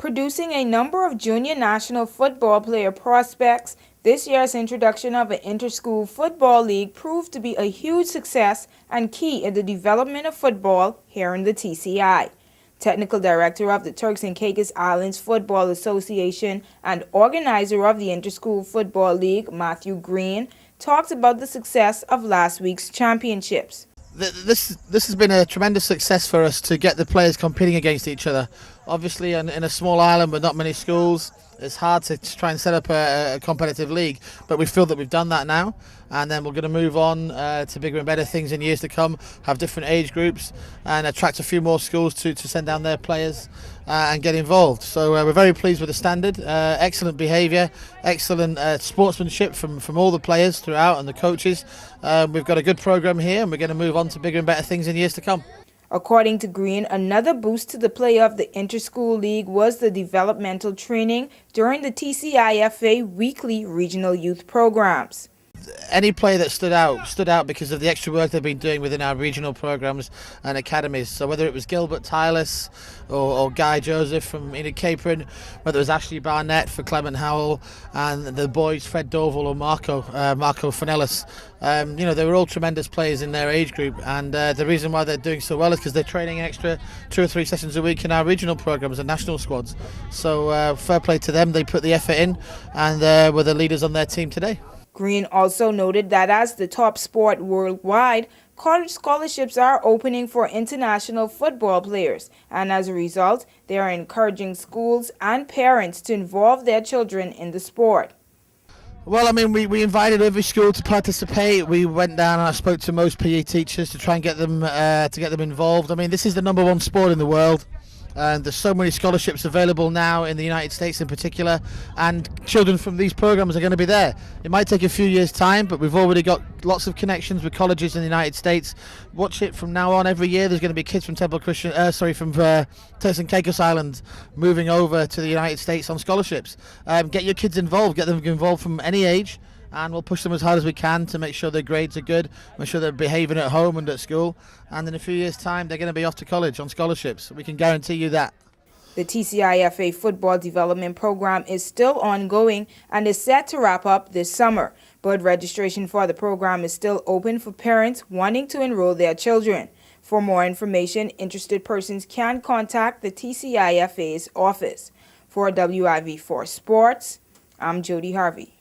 Producing a number of junior national football player prospects, this year's introduction of an inter-school football league proved to be a huge success and key in the development of football here in the TCI. Technical Director of the Turks and Caicos Islands Football Association and organizer of the Inter-School Football League, Matthew Green, talked about the success of last week's championships. This has been a tremendous success for us to get the players competing against each other. Obviously, in a small island with not many schools, it's hard to try and set up a competitive league, but we feel that we've done that now, and then we're going to move on to bigger and better things in years to come, have different age groups and attract a few more schools to send down their players and get involved. So we're very pleased with the standard, excellent behaviour, excellent sportsmanship from all the players throughout and the coaches. We've got a good programme here, and we're going to move on to bigger and better things in years to come. According to Green, another boost to the play of the Inter-School League was the developmental training during the TCIFA weekly regional youth programs. Any player that stood out because of the extra work they've been doing within our regional programs and academies. So whether it was Gilbert Tyler or Guy Joseph from Enid Capron, whether it was Ashley Barnett for Clement Howell, and the boys Fred Doval or Marco Finellis, they were all tremendous players in their age group, and the reason why they're doing so well is because they're training an extra 2 or 3 sessions a week in our regional programs and national squads. So fair play to them, they put the effort in, and were the leaders on their team today. Green also noted that as the top sport worldwide, college scholarships are opening for international football players, and as a result, they are encouraging schools and parents to involve their children in the sport. Well, I mean, we invited every school to participate. We went down and I spoke to most PE teachers to try and get them involved. I mean, this is the #1 sport in the world. And there's so many scholarships available now in the United States in particular, and children from these programs are going to be there. It might take a few years' time, but we've already got lots of connections with colleges in the United States. Watch it from now on. Every year there's going to be kids from Turks and Caicos Islands moving over to the United States on scholarships. Get your kids involved, get them involved from any age, and we'll push them as hard as we can to make sure their grades are good, make sure they're behaving at home and at school, and in a few years' time they're going to be off to college on scholarships. We can guarantee you that. The TCIFA football development program is still ongoing and is set to wrap up this summer, but registration for the program is still open for parents wanting to enroll their children. For more information, interested persons can contact the TCIFA's office. For WIV4 Sports, I'm Jody Harvey.